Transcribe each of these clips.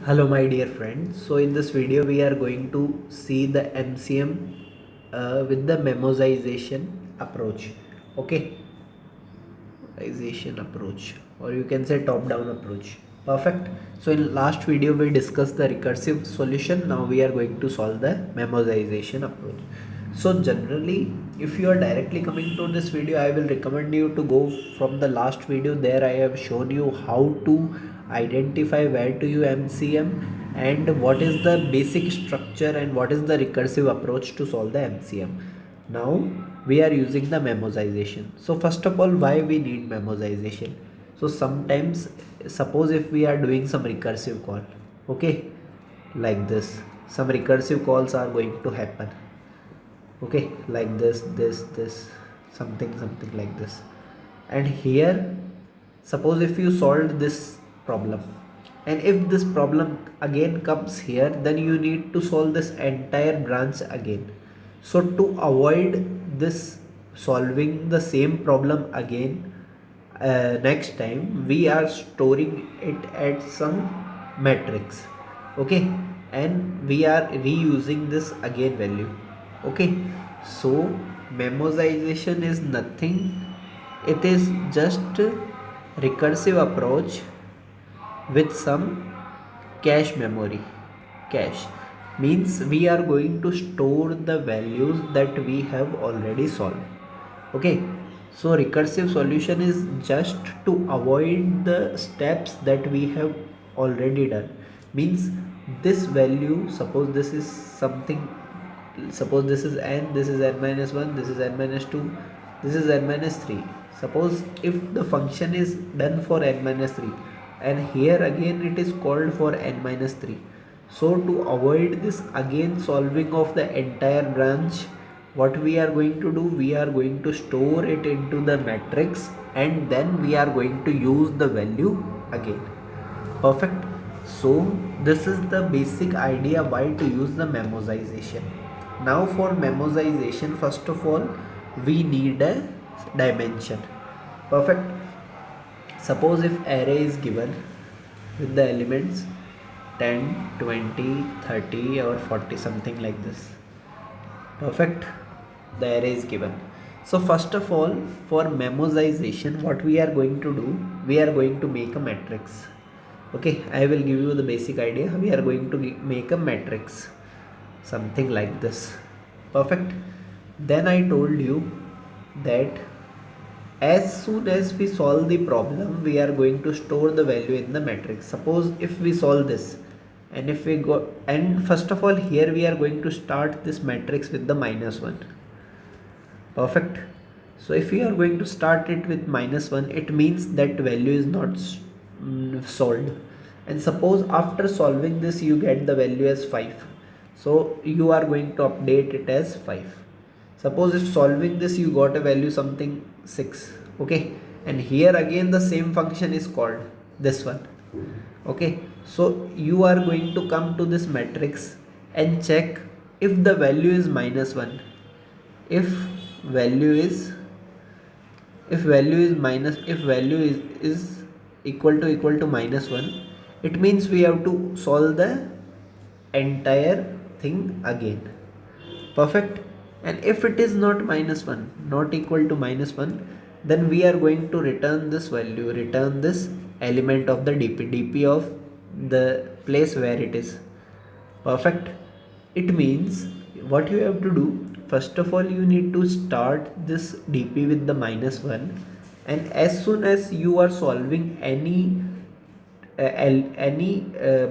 Hello my dear friends. So in this video we are going to see the MCM with the memoization approach. Okay, memoization approach, or you can say top down approach. Perfect. So in last video we discussed the recursive solution. Now we are going to solve the memoization approach. So generally if you are directly coming to this video, I will recommend you to go from the last video. There I have shown you how to identify where to use MCM and what is the basic structure and what is the recursive approach to solve the MCM. Now we are using the memoization. So first of all, why we need memoization? So sometimes, suppose if we are doing some recursive call, okay, like this, some recursive calls are going to happen, okay, like this, something like this. And here, suppose if you solved this problem, and if this problem again comes here, then you need to solve this entire branch again. So to avoid this solving the same problem again, next time we are storing it at some matrix, okay, and we are reusing this again value. Okay, so memoization is nothing, it is just recursive approach with some cache memory. Cache means we are going to store the values that we have already solved. Okay, so recursive solution is just to avoid the steps that we have already done. Means this value, suppose this is something, suppose this is n, this is n minus 1, this is n minus 2, this is n minus 3. Suppose if the function is done for n minus 3 and here again it is called for n minus 3. So to avoid this again solving of the entire branch, what we are going to do, we are going to store it into the matrix and then we are going to use the value again. Perfect. So this is the basic idea why to use the memoization. Now for memoization, first of all we need a dimension. Perfect. Suppose if array is given with the elements 10, 20, 30 or 40, something like this. Perfect. The array is given. So first of all, for memoization, what we are going to do, we are going to make a matrix. Okay, I will give you the basic idea. We are going to make a matrix, something like this. Perfect. Then I told you that as soon as we solve the problem, we are going to store the value in the matrix. Suppose if we solve this, and if we go, and first of all here we are going to start this matrix with the -1. Perfect. So if we are going to start it with -1, it means that value is not solved. And suppose after solving this you get the value as 5, so you are going to update it as 5. Suppose if solving this you got a value something 6, okay, and here again the same function is called, this one. Okay, so you are going to come to this matrix and check if the value is -1. If value is, if value is equal to -1, it means we have to solve the entire thing again. Perfect. And if it is not -1, not equal to -1, then we are going to return this value, return this element of the dp of the place where it is. Perfect. It means what you have to do, first of all you need to start this dp with the -1, and as soon as you are solving any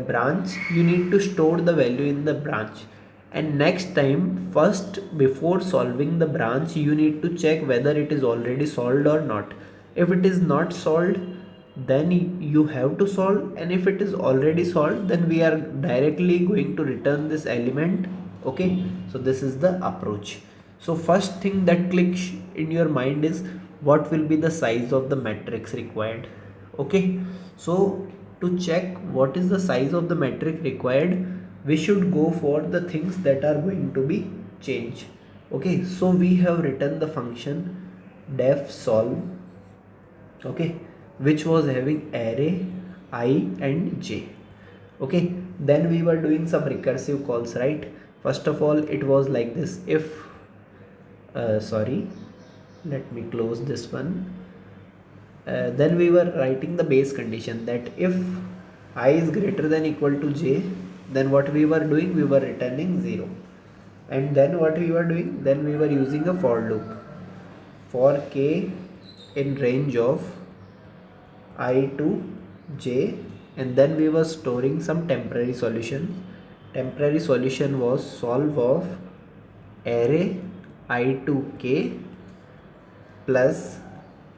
branch, you need to store the value in the branch. And next time, first before solving the branch, you need to check whether it is already solved or not. If it is not solved, then you have to solve, and if it is already solved, then we are directly going to return this element. Okay, so this is the approach. So first thing that clicks in your mind is what will be the size of the matrix required. Okay, so to check what is the size of the matrix required, we should go for the things that are going to be changed. Okay, so we have written the function def solve, okay, which was having array I and j. Okay, then we were doing some recursive calls, right? First of all, it was like this. If sorry, let me close this one. Then we were writing the base condition that if I is greater than equal to j, then what we were doing, we were returning 0. And then what we were doing, then we were using a for loop for k in range of I to j, and then we were storing some temporary solution. Temporary solution was solve of array I to k plus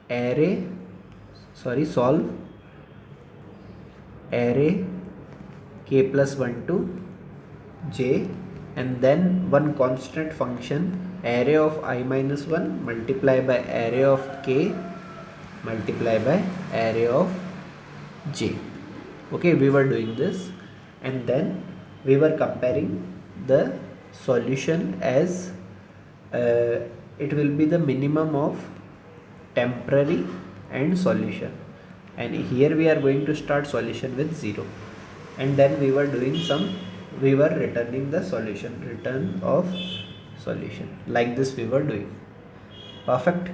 array solve array k plus 1 to j, and then one constant function array of I minus 1 multiply by array of k multiply by array of j. Okay, we were doing this, and then we were comparing the solution as it will be the minimum of temporary and solution, and here we are going to start solution with 0, and then we were returning the solution, return of solution, like this we were doing. Perfect.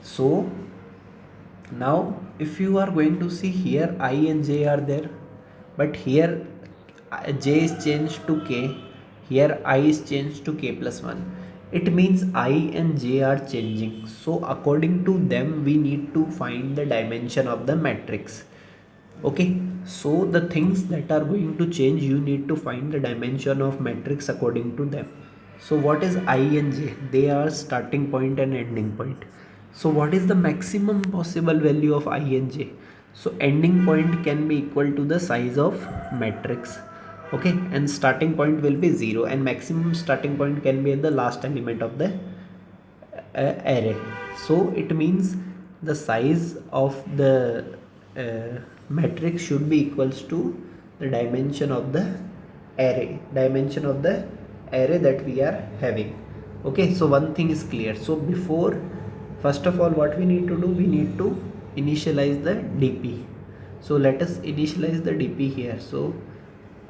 So now if you are going to see, here I and j are there, but here j is changed to k, here I is changed to k plus 1. It means I and j are changing, so according to them we need to find the dimension of the matrix. Okay, so the things that are going to change, you need to find the dimension of matrix according to them. So what is I and j? They are starting point and ending point. So what is the maximum possible value of I and j? So ending point can be equal to the size of matrix. Okay, and starting point will be 0, and maximum starting point can be at the last element of the array. So it means the size of the matrix should be equals to the dimension of the array that we are having. Okay, so one thing is clear. So before, first of all, what we need to do, we need to initialize the dp. So let us initialize the dp here. So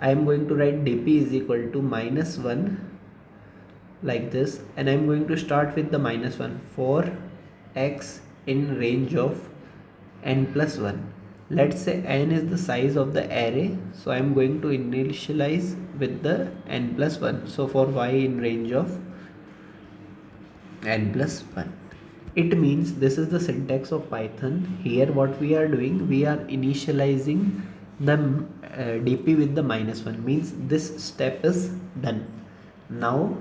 I am going to write dp is equal to -1 like this, and I'm going to start with the -1 for x in range of n plus 1. Let's say n is the size of the array, so I'm going to initialize with the n plus 1. So for y in range of n plus 1, it means this is the syntax of Python. Here what we are doing, we are initializing the dp with the -1, means this step is done. Now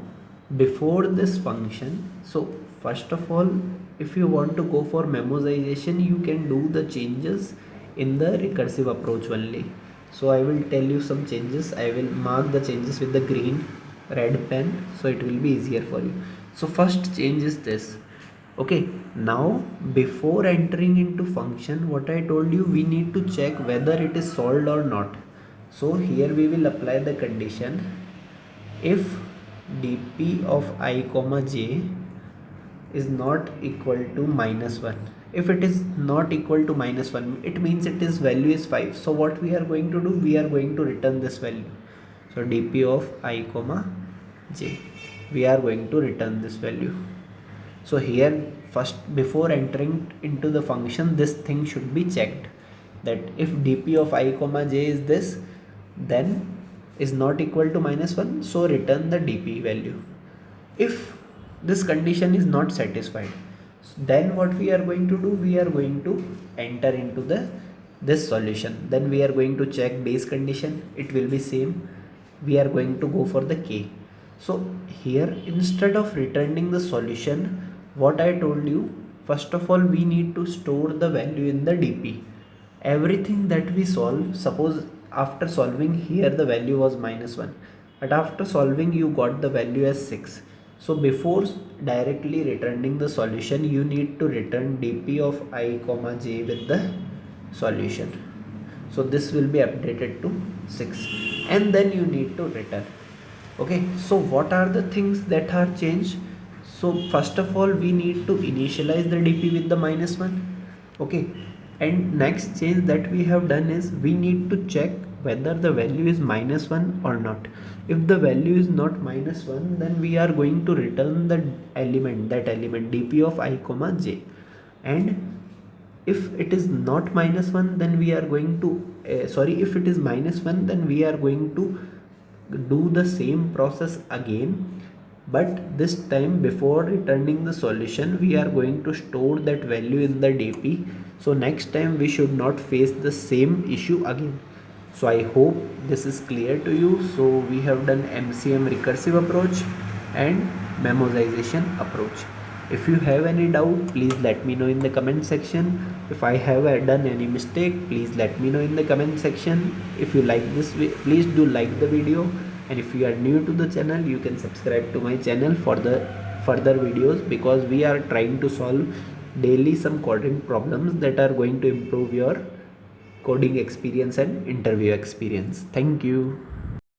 before this function, so first of all, if you want to go for memoization, you can do the changes in the recursive approach only. So I will tell you some changes. I will mark the changes with the green red pen, so it will be easier for you. So first change is this. Okay, now before entering into function, what I told you, we need to check whether it is solved or not. So here we will apply the condition if dp of I comma j is not equal to -1. If it is not equal to -1, it means its value is 5. So what we are going to do, we are going to return this value. So dp of I comma j, we are going to return this value. So here first, before entering into the function, this thing should be checked, that if dp of I comma j is this, then is not equal to -1, so return the dp value. If this condition is not satisfied, then what we are going to do, we are going to enter into this solution. Then we are going to check base condition, it will be same. We are going to go for the k. So here, instead of returning the solution, what I told you, first of all, we need to store the value in the dp. Everything that we solve, suppose after solving here the value was -1, but after solving you got the value as 6. So before directly returning the solution, you need to return dp of I comma j with the solution. So this will be updated to 6, and then you need to return. Okay, so what are the things that are changed? So first of all, we need to initialize the dp with the -1. Okay, and next change that we have done is we need to check whether the value is -1 or not. If the value is not -1, then we are going to return the element, that element dp of I comma j. And if it is not -1, then we are going to if it is -1, then we are going to do the same process again, but this time before returning the solution we are going to store that value in the dp, so next time we should not face the same issue again. So I hope this is clear to you. So we have done MCM recursive approach and memoization approach. If you have any doubt, please let me know in the comment section. If I have done any mistake, please let me know in the comment section. If you like this, please do like the video, and if you are new to the channel, you can subscribe to my channel for the further videos, because we are trying to solve daily some coding problems that are going to improve your coding experience and interview experience. Thank you.